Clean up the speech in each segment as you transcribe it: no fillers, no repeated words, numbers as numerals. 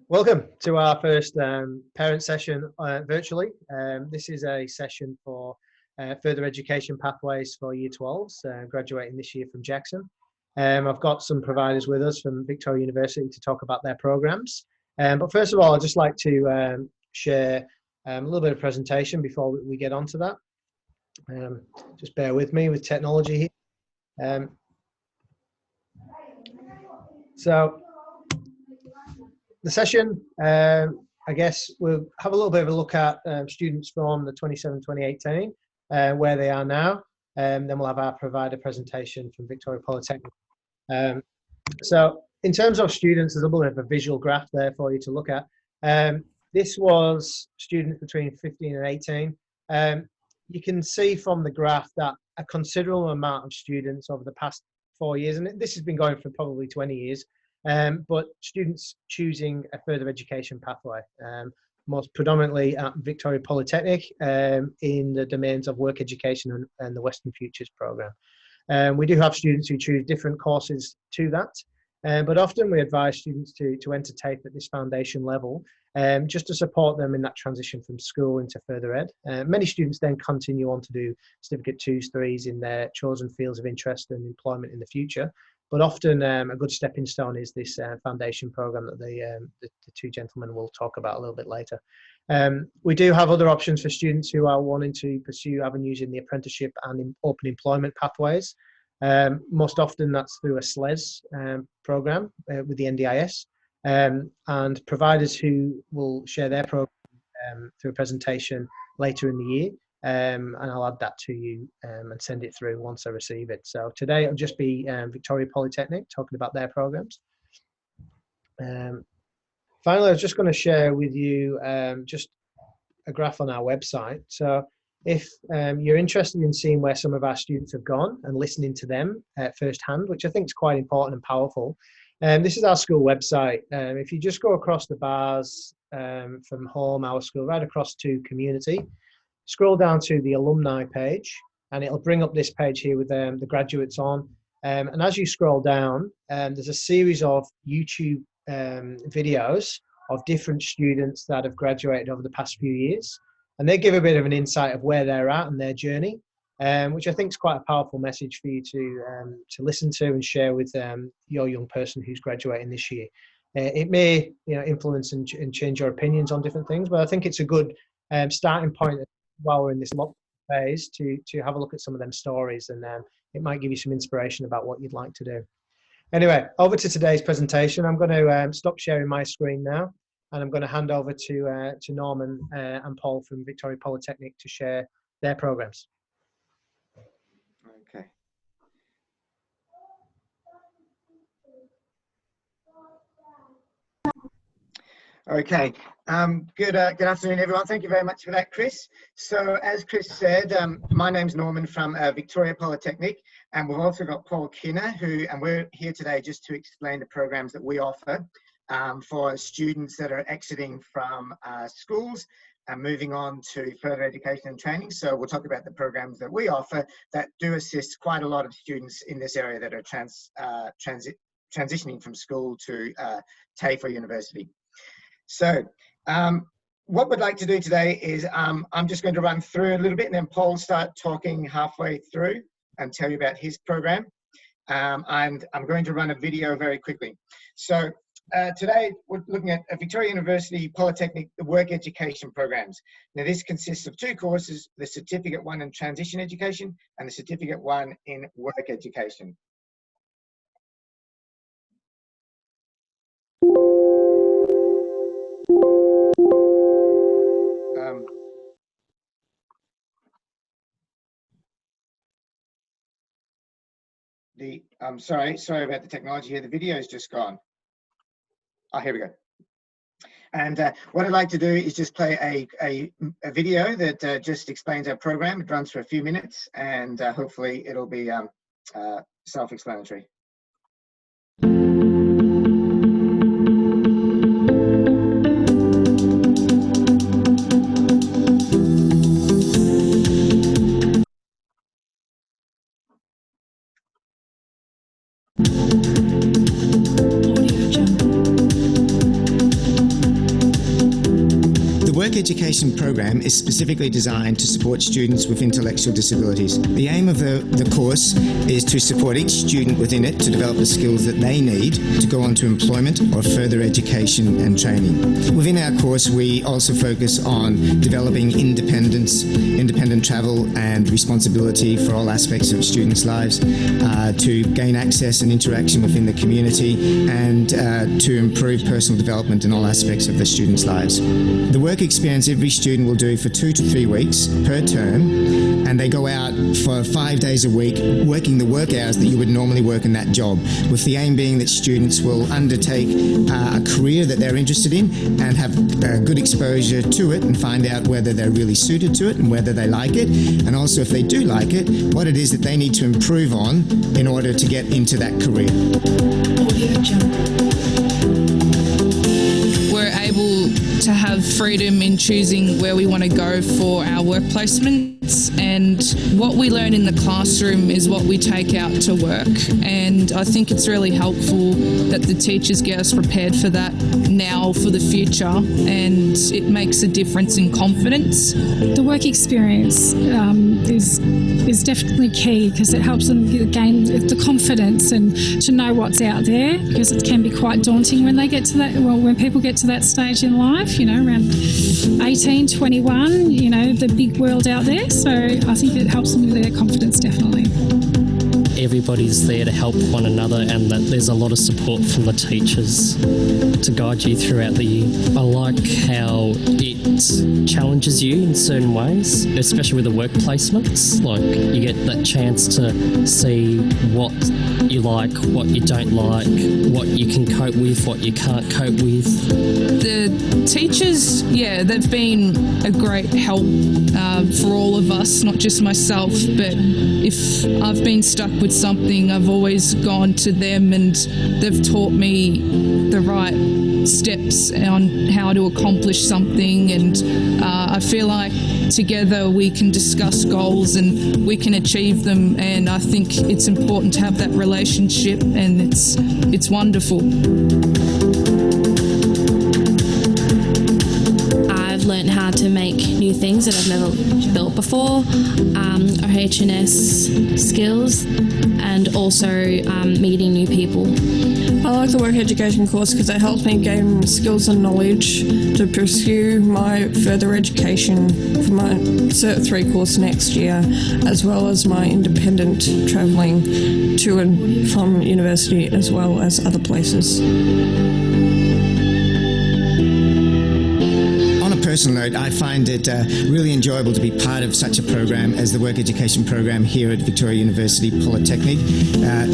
Welcome to our first parent session virtually. This is a session for further education pathways for Year 12s graduating this year from Jackson. I've got some providers with us from Victoria University to talk about their programs. But first of all, I'd just like to share a little bit of presentation before we get onto that. Just bear with me with technology here. So the session, I guess we'll have a little bit of a look at students from the 27-2018, where they are now, and then we'll have our provider presentation from Victoria Polytechnic. So in terms of students, there's a little bit of a visual graph there for you to look at. This was students between 15 and 18. You can see from the graph that a considerable amount of students over the past 4 years, and this has been going for probably 20 years, but students choosing a further education pathway, most predominantly at Victoria Polytechnic in the domains of work education and the Western Futures program. We do have students who choose different courses to that, but often we advise students to enter TAFE at this foundation level, just to support them in that transition from school into further ed. Many students then continue on to do certificate 2s, 3s in their chosen fields of interest and employment in the future. But often a good stepping stone is this foundation program that the two gentlemen will talk about a little bit later. We do have other options for students who are wanting to pursue avenues in the apprenticeship and in open employment pathways. Most often that's through a SLES program with the NDIS, and providers who will share their program through a presentation later in the year. And I'll add that to you and send it through once I receive it. So today it'll just be Victoria Polytechnic talking about their programs. Finally, I was just going to share with you just a graph on our website. So if you're interested in seeing where some of our students have gone and listening to them firsthand, which I think is quite important and powerful, this is our school website. If you just go across the bars from home, our school, right across to community, scroll down to the alumni page, and it'll bring up this page here with the graduates on. And as you scroll down, there's a series of YouTube videos of different students that have graduated over the past few years. And they give a bit of an insight of where they're at and their journey, which I think is quite a powerful message for you to listen to and share with your young person who's graduating this year. It may influence and change your opinions on different things, but I think it's a good starting point while we're in this lockdown phase to have a look at some of them stories, and it might give you some inspiration about what you'd like to do. Anyway, over to today's presentation. I'm going to stop sharing my screen now, and I'm going to hand over to Norman and Paul from Victoria Polytechnic to share their programs. Okay. Okay, good afternoon, everyone. Thank you very much for that, Chris. So as Chris said, my name's Norman from Victoria Polytechnic, and we've also got Paul Kinner, and we're here today just to explain the programs that we offer for students that are exiting from schools and moving on to further education and training. So we'll talk about the programs that we offer that do assist quite a lot of students in this area that are transitioning from school to TAFE or university. So what we'd like to do today is I'm just going to run through a little bit, and then Paul start talking halfway through and tell you about his program. And I'm going to run a video very quickly. So today we're looking at Victoria University Polytechnic, the work education programs. Now this consists of two courses, the Certificate 1 in Transition Education and the Certificate 1 in Work Education. I'm sorry about the technology here. The video is just gone. Oh, here we go. And what I'd like to do is just play a video that just explains our program. It runs for a few minutes, and hopefully it'll be self-explanatory. work education program is specifically designed to support students with intellectual disabilities. The aim of the course is to support each student within it to develop the skills that they need to go on to employment or further education and training. Within our course, we also focus on developing independent travel and responsibility for all aspects of students' lives, to gain access and interaction within the community, and to improve personal development in all aspects of the students' lives. The work experience every student will do for 2 to 3 weeks per term, and they go out for 5 days a week working the work hours that you would normally work in that job, with the aim being that students will undertake a career that they're interested in and have good exposure to it and find out whether they're really suited to it and whether they like it, and also if they do like it, what it is that they need to improve on in order to get into that career. We're able to have freedom in choosing where we want to go for our work placements, and what we learn in the classroom is what we take out to work, and I think it's really helpful that the teachers get us prepared for that now for the future, and it makes a difference in confidence. The work experience is definitely key, because it helps them gain the confidence and to know what's out there, because it can be quite daunting when they get to that, well, when people get to that stage in life, you know, around 18, 21, you know, the big world out there. So I think it helps them with their confidence, definitely. Everybody's there to help one another, and that there's a lot of support from the teachers to guide you throughout the year. I like how it challenges you in certain ways, especially with the work placements. Like, you get that chance to see what you like, what you don't like, what you can cope with, what you can't cope with. The teachers, yeah, they've been a great help for all of us, not just myself, but if I've been stuck with something, I've always gone to them, and they've taught me the right steps on how to accomplish something, and I feel like together we can discuss goals and we can achieve them, and I think it's important to have that relationship, and it's wonderful. I've learned how to make new things that I've never built before, OH&S skills, and also meeting new people. I like the work education course because it helps me gain skills and knowledge to pursue my further education for my Cert 3 course next year, as well as my independent travelling to and from university as well as other places. Personal note, I find it really enjoyable to be part of such a program as the work education program here at Victoria University Polytechnic,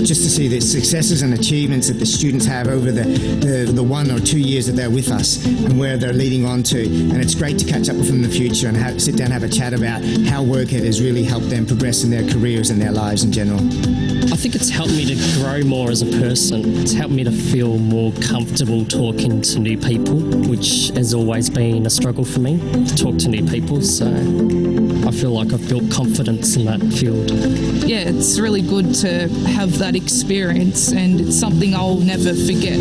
just to see the successes and achievements that the students have over the 1 or 2 years that they're with us and where they're leading on to. And it's great to catch up with them in the future and sit down and have a chat about how work has really helped them progress in their careers and their lives in general. I think it's helped me to grow more as a person. It's helped me to feel more comfortable talking to new people, which has always been a struggle for me, to talk to new people. So I feel like I've built confidence in that field. Yeah, it's really good to have that experience, and it's something I'll never forget.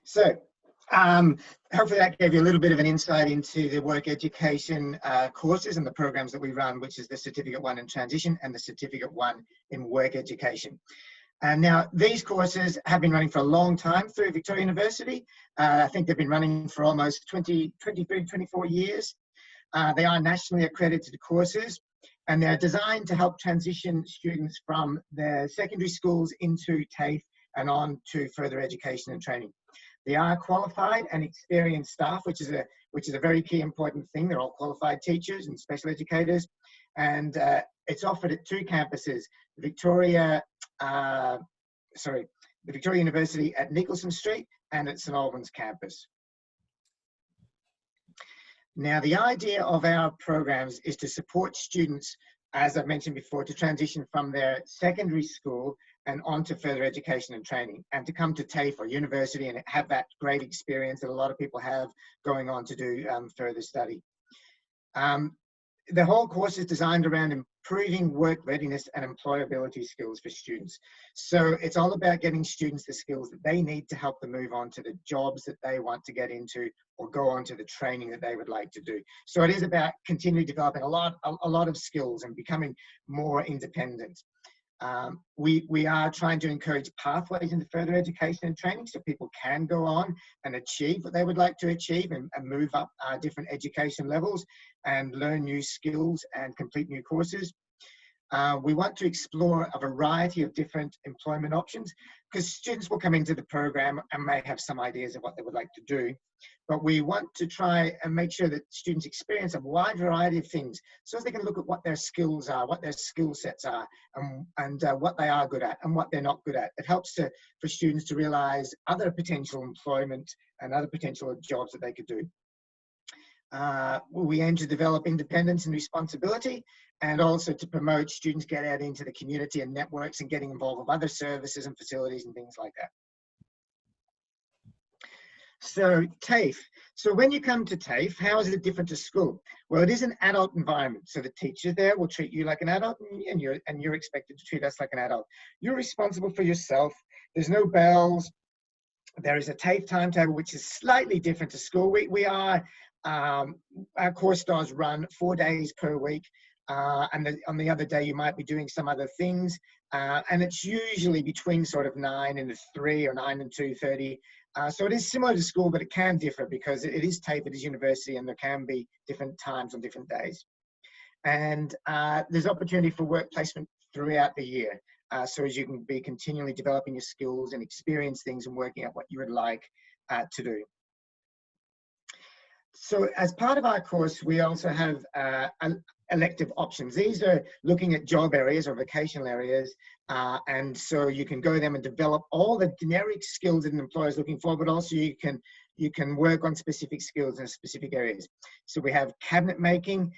So, hopefully that gave you a little bit of an insight into the work education courses and the programs that we run, which is the Certificate 1 in Transition and the Certificate 1 in Work Education. And now these courses have been running for a long time through Victoria University. I think they've been running for almost 23, 24 years. They are nationally accredited courses, and they're designed to help transition students from their secondary schools into TAFE and on to further education and training. They are qualified and experienced staff, which is a very key important thing. They're all qualified teachers and special educators, and it's offered at 2 campuses: the Victoria University at Nicholson Street and at St Albans campus. Now, the idea of our programs is to support students, as I've mentioned before, to transition from their secondary school and on to further education and training, and to come to TAFE or university and have that great experience that a lot of people have going on to do further study. The whole course is designed around improving work readiness and employability skills for students. So it's all about getting students the skills that they need to help them move on to the jobs that they want to get into, or go on to the training that they would like to do. So it is about continually developing a lot of skills and becoming more independent. We are trying to encourage pathways into further education and training, so people can go on and achieve what they would like to achieve, and move up different education levels and learn new skills and complete new courses. We want to explore a variety of different employment options, because students will come into the program and may have some ideas of what they would like to do. But we want to try and make sure that students experience a wide variety of things, so they can look at what their skills are, what their skill sets are, and what they are good at and what they're not good at. It helps for students to realize other potential employment and other potential jobs that they could do. We aim to develop independence and responsibility, and also to promote students get out into the community and networks and getting involved with other services and facilities and things like that. So TAFE. So when you come to TAFE, how is it different to school? Well, it is an adult environment. So the teacher there will treat you like an adult, and you're expected to treat us like an adult. You're responsible for yourself. There's no bells. There is a TAFE timetable, which is slightly different to school. Our course does run 4 days per week. And on the other day, you might be doing some other things. And it's usually between sort of 9 and 3 or 9 and 2:30. So it is similar to school, but it can differ because it is TAFE, it is university, and there can be different times on different days. And there's opportunity for work placement throughout the year. So as you can be continually developing your skills and experience things and working out what you would like to do. So as part of our course, we also have elective options. These are looking at job areas or vocational areas. And so you can go them and develop all the generic skills that an employer is looking for, but also you can work on specific skills in specific areas. So we have cabinet making,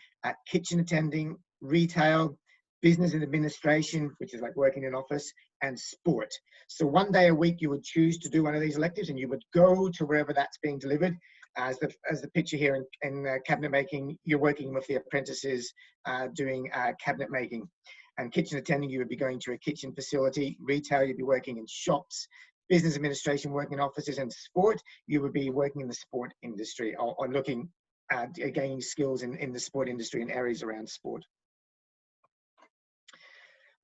kitchen attending, retail, business and administration, which is like working in an office, and sport. So 1 day a week you would choose to do one of these electives, and you would go to wherever that's being delivered. As the picture here in cabinet making, you're working with the apprentices doing cabinet making. And kitchen attending, you would be going to a kitchen facility. Retail, you'd be working in shops. Business administration, working in offices. And sport, you would be working in the sport industry, or looking at gaining skills in the sport industry and areas around sport.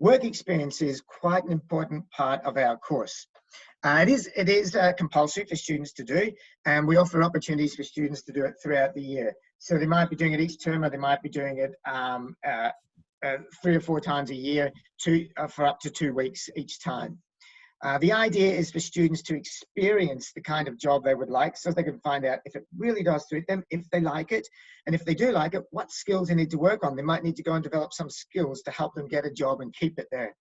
Work experience is quite an important part of our course. It is compulsory for students to do, and we offer opportunities for students to do it throughout the year. So they might be doing it each term, or they might be doing it 3 or 4 times a year for up to 2 weeks each time. The idea is for students to experience the kind of job they would like, so they can find out if it really does suit them, if they like it, and if they do like it, what skills they need to work on. They might need to go and develop some skills to help them get a job and keep it there.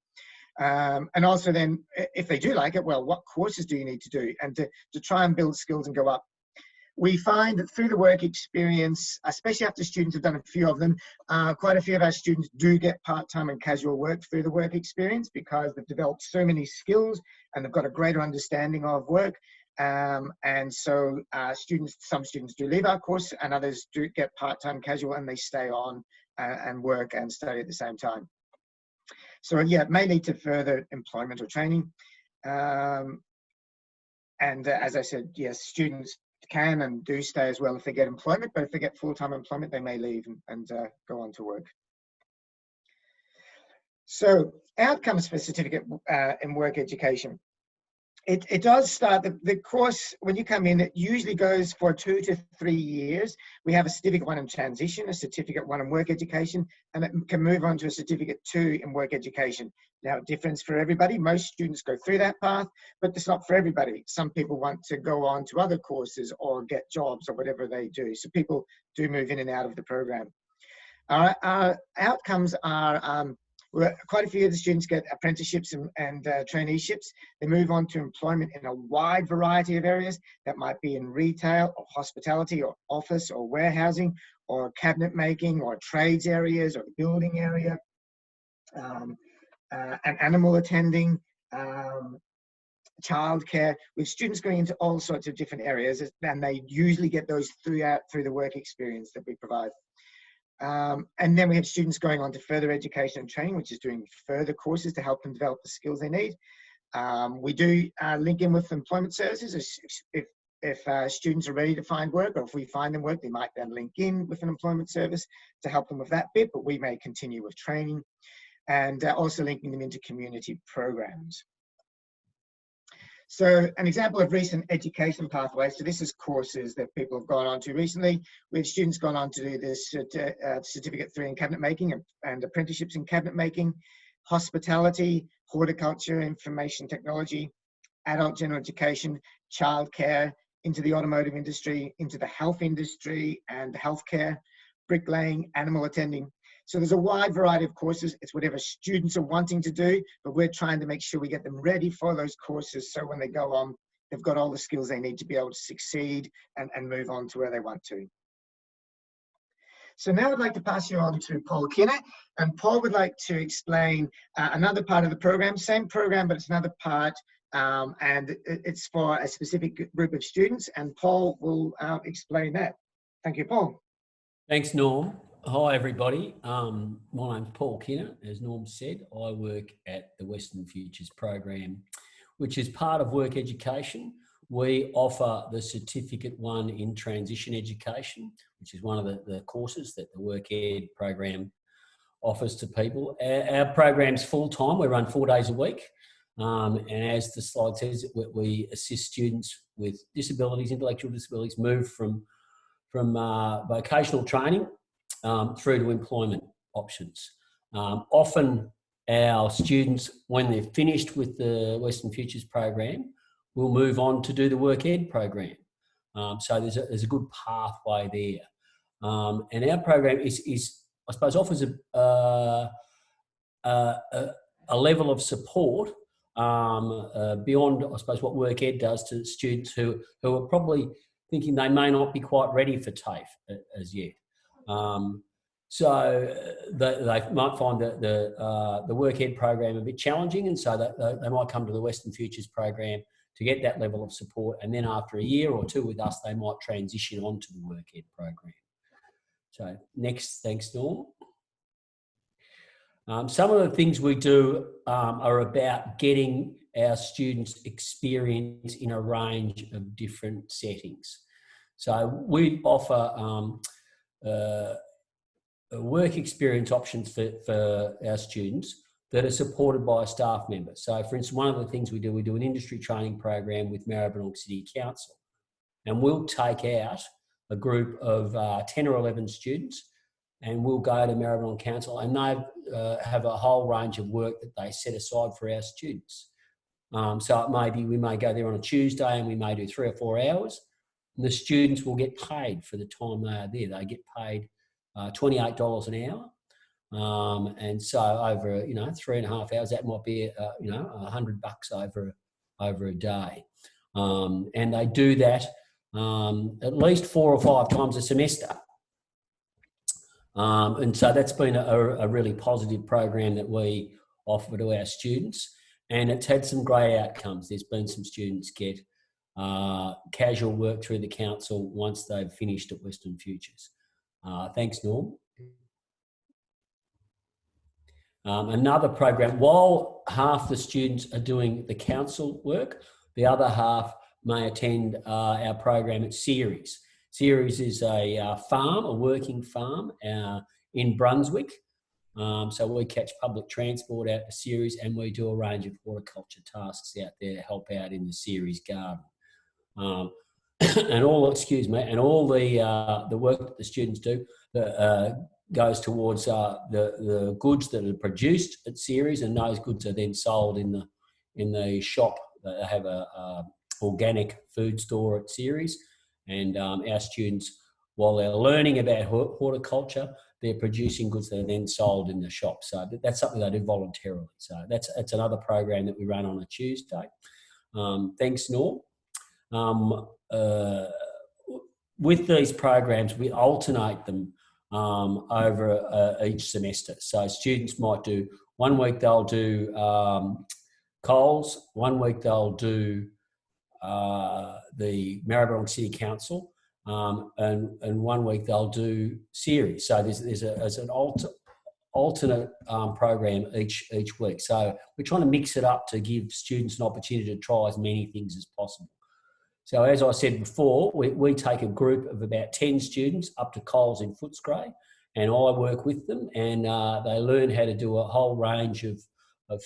And also then, if they do like it, well, what courses do you need to do? And to try and build skills and go up. We find that through the work experience, especially after students have done a few of them, quite a few of our students do get part-time and casual work through the work experience, because they've developed so many skills and they've got a greater understanding of work. And so some students do leave our course, and others do get part-time casual, and they stay on and work and study at the same time. So yeah, it may lead to further employment or training. And as I said, yes, students can and do stay as well if they get employment, but if they get full-time employment, they may leave and go on to work. So outcomes for certificate in work education. It does start, the course, when you come in, it usually goes for 2 to 3 years. We have a certificate 1 in transition, a certificate 1 in work education, and it can move on to a certificate 2 in work education. Now, it differs for everybody. Most students go through that path, but it's not for everybody. Some people want to go on to other courses or get jobs or whatever they do. So people do move in and out of the program. Our outcomes are, quite a few of the students get apprenticeships and traineeships. They move on to employment in a wide variety of areas. That might be in retail or hospitality or office or warehousing or cabinet making or trades areas or the building area, and animal attending, childcare, with students going into all sorts of different areas, and they usually get those through the work experience that we provide. And then we have students going on to further education and training, which is doing further courses to help them develop the skills they need. We do link in with employment services. If students are ready to find work, or if we find them work, they might then link in with an employment service to help them with that bit, but we may continue with training and also linking them into community programs. So an example of recent education pathways, so this is courses that people have gone on to recently. We have students gone on to do this Certificate 3 in cabinet making and apprenticeships in cabinet making, hospitality, horticulture, information technology, adult general education, childcare, into the automotive industry, into the health industry and healthcare, bricklaying, animal attending. So there's a wide variety of courses. It's whatever students are wanting to do, but we're trying to make sure we get them ready for those courses, so when they go on, they've got all the skills they need to be able to succeed and move on to where they want to. So now I'd like to pass you on to Paul Kinner, and Paul would like to explain another part of the program, same program, but it's another part, and it's for a specific group of students, and Paul will explain that. Thank you, Paul. Thanks, Norm. Hi, everybody. My name's Paul Kinner. As Norm said, I work at the Western Futures program, which is part of work education. We offer the Certificate 1 in Transition Education, which is one of the courses that the Work Ed program offers to people. Our program's full-time. We run 4 days a week. And as the slide says, we assist students with disabilities, intellectual disabilities, move from vocational training through to employment options. Often our students, when they're finished with the Western Futures program, will move on to do the Work Ed program. So there's a good pathway there. And our program is I suppose, offers a level of support beyond, I suppose, what Work Ed does to students who are probably thinking they may not be quite ready for TAFE as yet. So they might find the Work Ed program a bit challenging, and so they might come to the Western Futures program to get that level of support, and then after a year or two with us, they might transition on to the Work Ed program. So next, thanks, Norm. Some of the things we do are about getting our students experience in a range of different settings. So we offer work experience options for our students that are supported by a staff member. So for instance, one of the things we do an industry training program with Maribyrnong City Council, and we'll take out a group of 10 or 11 students, and we'll go to Maribyrnong Council, and they have a whole range of work that they set aside for our students. So it may be, we may go there on a Tuesday and we may do 3 or 4 hours, and the students will get paid for the time they are there. They get paid $28 an hour. And so over, 3.5 hours, that might be, $100 over a day. And they do that at least 4 or 5 times a semester. And so that's been a really positive program that we offer to our students, and it's had some great outcomes. There's been some students get casual work through the council once they've finished at Western Futures. Thanks, Norm. Another program, while half the students are doing the council work, the other half may attend our program at CERES. CERES is a farm, a working farm in Brunswick. So we catch public transport out to CERES, and we do a range of horticulture tasks out there to help out in the CERES garden. And all the work that the students do goes towards the goods that are produced at CERES, and those goods are then sold in the shop. They have a organic food store at CERES, and our students, while they're learning about horticulture, they're producing goods that are then sold in the shop. So that's something they do voluntarily. So that's another program that we run on a Tuesday. Thanks, Norm. With these programs, we alternate them over each semester. So students might do, one week they'll do Coles, 1 week they'll do the Maribyrnong City Council, and 1 week they'll do CERES. So there's an alternate program each week. So we're trying to mix it up to give students an opportunity to try as many things as possible. So as I said before, we take a group of about 10 students up to Coles in Footscray, and I work with them, and they learn how to do a whole range of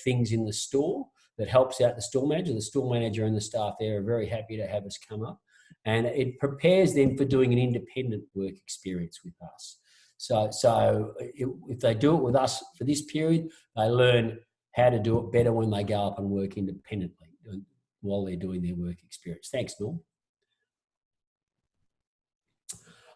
things in the store that helps out the store manager. The store manager and the staff there are very happy to have us come up, and it prepares them for doing an independent work experience with us. So if they do it with us for this period, they learn how to do it better when they go up and work independently while they're doing their work experience. Thanks, Norm.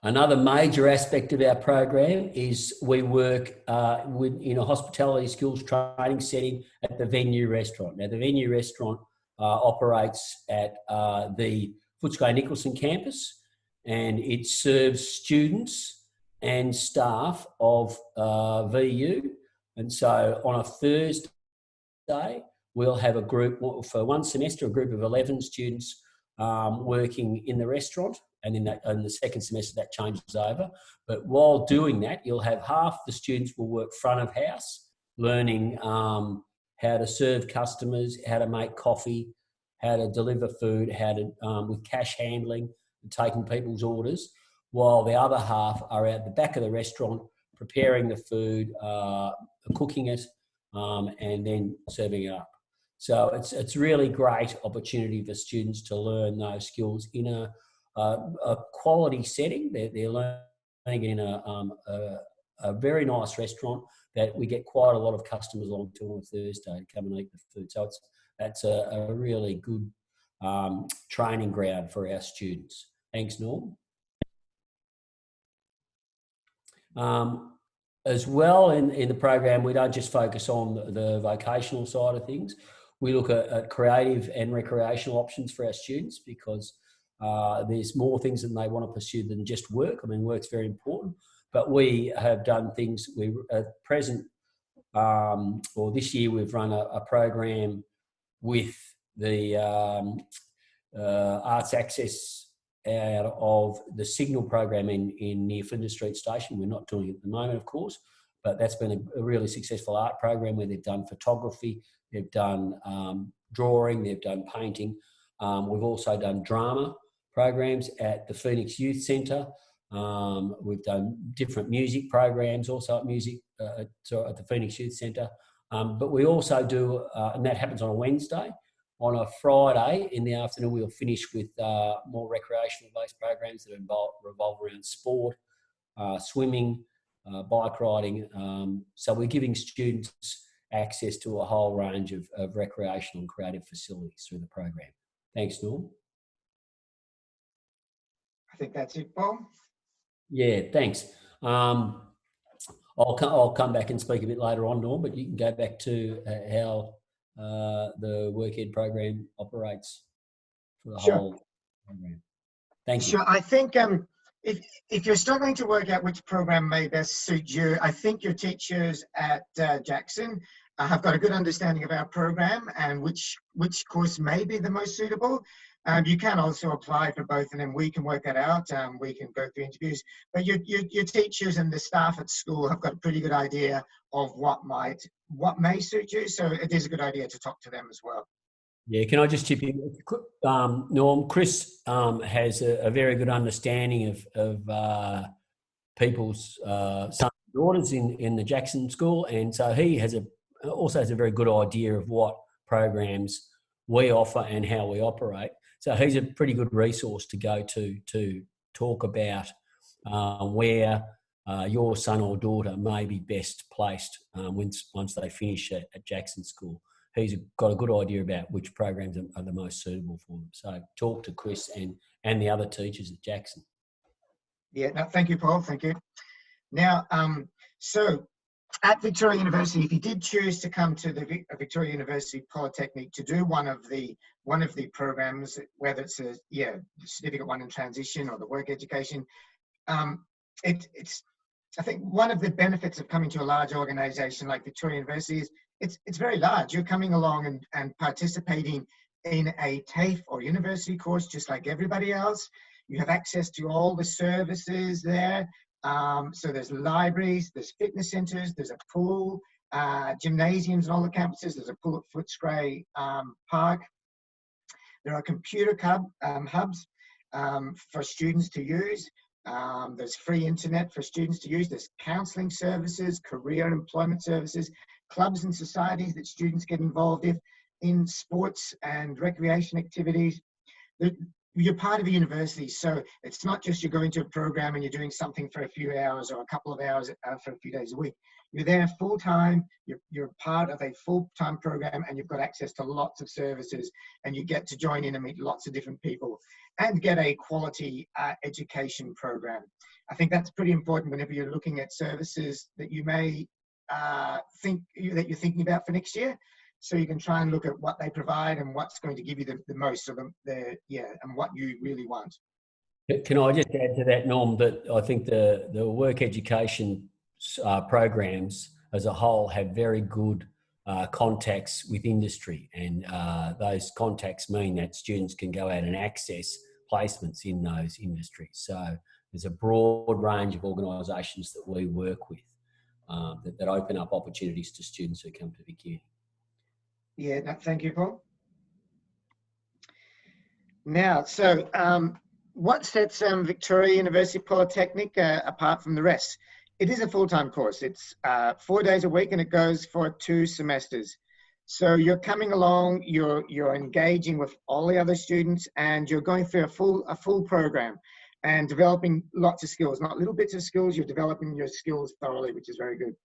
Another major aspect of our program is we work in a hospitality skills training setting at the Venue Restaurant. Now, the Venue Restaurant operates at the Footscray Nicholson campus, and it serves students and staff of VU. And so on a Thursday, we'll have a group, for one semester, a group of 11 students working in the restaurant. And in the second semester, that changes over. But while doing that, you'll have half the students will work front of house, learning how to serve customers, how to make coffee, how to deliver food, how to with cash handling, and taking people's orders, while the other half are at the back of the restaurant preparing the food, cooking it, and then serving it up. So it's really great opportunity for students to learn those skills in a quality setting. They're learning in a very nice restaurant that we get quite a lot of customers along to on a Thursday to come and eat the food. So that's a really good training ground for our students. Thanks, Norm. As well in the program, we don't just focus on the vocational side of things. We look at creative and recreational options for our students, because there's more things that they want to pursue than just work. I mean, work's very important, but we have done things. We at present, or this year, we've run a program with the Arts Access out of the Signal program in near Flinders Street Station. We're not doing it at the moment, of course, but that's been a really successful art program where they've done photography, they've done drawing, they've done painting. We've also done drama programs at the Phoenix Youth Centre. We've done different music programs also at the Phoenix Youth Centre. But we also do, and that happens on a Wednesday. On a Friday in the afternoon, we'll finish with more recreational-based programs that revolve around sport, swimming, bike riding. So we're giving students access to a whole range of recreational and creative facilities through the program. Thanks, Norm. I think that's it, Paul. Yeah, thanks. I'll come back and speak a bit later on, Norm, but you can go back to how the work ed program operates for the whole program. Thank you. Sure. I think if you're struggling to work out which program may best suit you, I think your teachers at Jackson have got a good understanding of our program and which course may be the most suitable. You can also apply for both, and then we can work that out. We can go through interviews, but your teachers and the staff at school have got a pretty good idea of what may suit you. So it is a good idea to talk to them as well. Yeah, can I just chip in? Norm, Chris has a very good understanding of people's sons and daughters in the Jackson School, and so he also has a very good idea of what programs we offer and how we operate. So he's a pretty good resource to go to talk about where your son or daughter may be best placed once they finish at Jackson School. He's got a good idea about which programs are the most suitable for them. So talk to Chris and the other teachers at Jackson. Yeah, no, thank you, Paul. Thank you. Now, so at Victoria University, if you did choose to come to the Victoria University Polytechnic to do one of the programs, whether it's the Certificate 1 in Transition or the Work Education, it's I think one of the benefits of coming to a large organisation like Victoria University is it's very large. You're coming along and participating in a TAFE or university course just like everybody else. You have access to all the services there. So there's libraries, there's fitness centres, there's a pool, gymnasiums on all the campuses. There's a pool at Footscray Park. There are computer hubs for students to use. There's free internet for students to use. There's counselling services, career and employment services, clubs and societies that students get involved in sports and recreation activities. You're part of a university, so it's not just you're going to a program and you're doing something for a few hours or a couple of hours for a few days a week. You're there full time, you're part of a full-time program, and you've got access to lots of services, and you get to join in and meet lots of different people and get a quality education program. I think that's pretty important whenever you're looking at services that you may think that you're thinking about for next year. So you can try and look at what they provide and what's going to give you the most of them, and what you really want. Can I just add to that, Norm, that I think the work education programs as a whole have very good contacts with industry, and those contacts mean that students can go out and access placements in those industries. So there's a broad range of organisations that we work with that open up opportunities to students who come to VicUni. Yeah, no, thank you, Paul. Now, so what sets Victoria University Polytechnic apart from the rest? It is a full-time course. It's 4 days a week and it goes for 2 semesters. So you're coming along, you're engaging with all the other students, and you're going through a full program and developing lots of skills, not little bits of skills. You're developing your skills thoroughly, which is very good.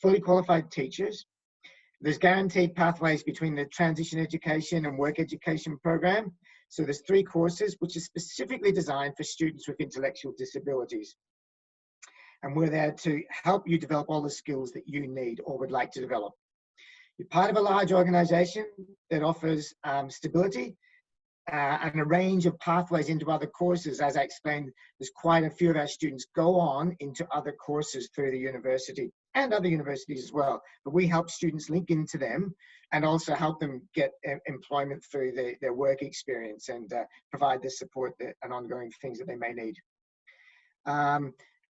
Fully qualified teachers. There's guaranteed pathways between the transition education and work education program. So there's 3 courses, which are specifically designed for students with intellectual disabilities. And we're there to help you develop all the skills that you need or would like to develop. You're part of a large organisation that offers stability and a range of pathways into other courses. As I explained, there's quite a few of our students go on into other courses through the university and other universities as well. But we help students link into them and also help them get employment through their work experience and provide the support and ongoing things that they may need.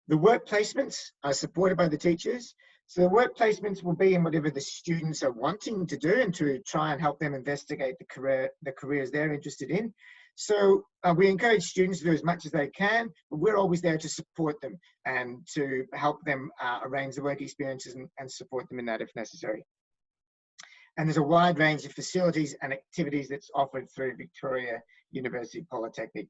The work placements are supported by the teachers. So the work placements will be in whatever the students are wanting to do and to try and help them investigate the careers they're interested in. So we encourage students to do as much as they can, but we're always there to support them and to help them arrange the work experiences and support them in that if necessary. And there's a wide range of facilities and activities that's offered through Victoria University Polytechnic.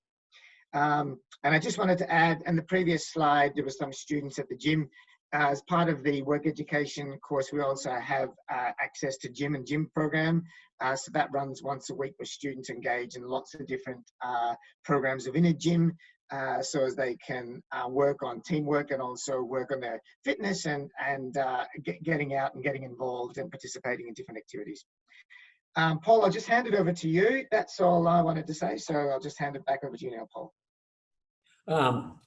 And I just wanted to add, in the previous slide, there were some students at the gym. As part of the work education course, we also have access to gym and gym program. So that runs once a week where students engage in lots of different programs within a gym, so as they can work on teamwork and also work on their fitness and getting out and getting involved and participating in different activities. Paul, I'll just hand it over to you. That's all I wanted to say, so I'll just hand it back over to you now, Paul.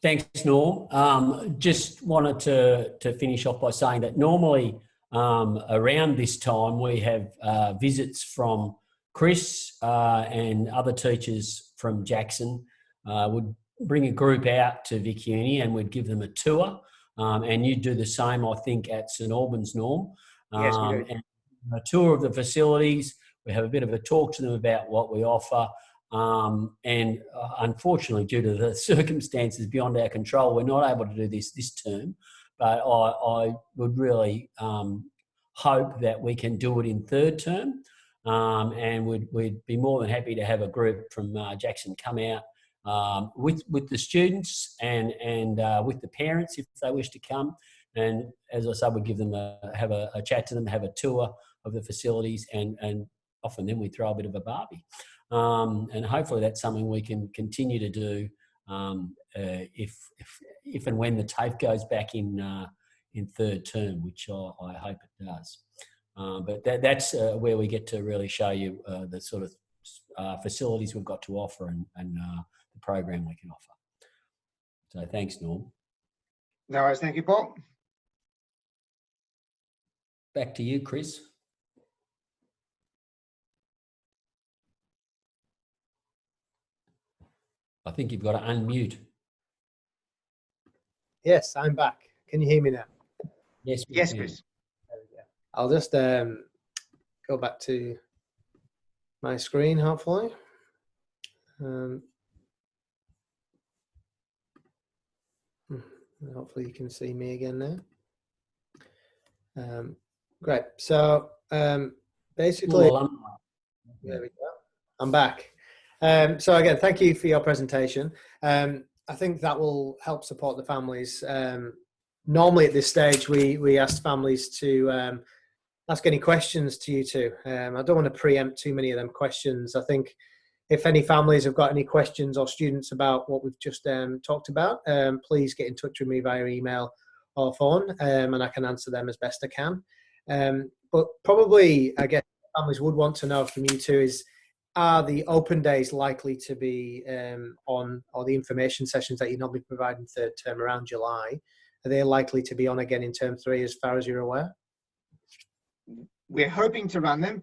Thanks, Norm. Just wanted to finish off by saying that normally around this time we have visits from Chris and other teachers from Jackson would bring a group out to VicUni and we'd give them a tour. And you'd do the same, I think, at St Albans, Norm. Yes, we do. And a tour of the facilities. We have a bit of a talk to them about what we offer. And unfortunately, due to the circumstances beyond our control, we're not able to do this term. But I would really hope that we can do it in 3rd term. And we'd be more than happy to have a group from Jackson come out with the students and with the parents if they wish to come. And as I said, we'd give them have a chat to them, have a tour of the facilities, and often then we throw a bit of a barbie. And hopefully that's something we can continue to do if and when the TAFE goes back in 3rd term, which I hope it does. But that's where we get to really show you the sort of facilities we've got to offer and the program we can offer. So thanks, Norm. No worries, thank you, Paul. Back to you, Chris. I think you've got to unmute. Yes, I'm back. Can you hear me now? Yes, we Yes, can. Chris. There we go. I'll just go back to my screen, hopefully. Hopefully you can see me again now. Great. So basically, there we go. I'm back. So again, thank you for your presentation. I think that will help support the families. Normally at this stage, we ask families to ask any questions to you two. I don't want to preempt too many of them questions. I think if any families have got any questions or students about what we've just talked about, please get in touch with me via email or phone, and I can answer them as best I can. But probably, I guess, families would want to know from you two is, are the open days likely to be on, or the information sessions that you normally provide in third term around July, are they likely to be on again in term 3 as far as you're aware? We're hoping to run them.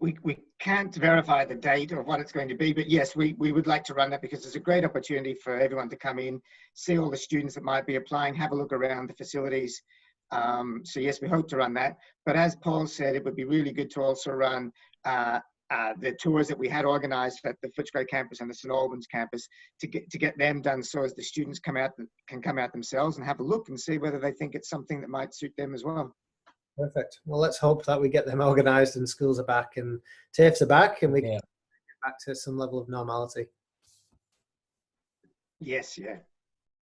We can't verify the date of what it's going to be, but yes, we would like to run that because it's a great opportunity for everyone to come in, see all the students that might be applying, have a look around the facilities. So yes, we hope to run that. But as Paul said, it would be really good to also run the tours that we had organised at the Footscray campus and the St Albans campus to get them done, so as the students can come out themselves and have a look and see whether they think it's something that might suit them as well. Perfect. Well, let's hope that we get them organised and schools are back and TAFEs are back and we can get back to some level of normality. Yes, yeah.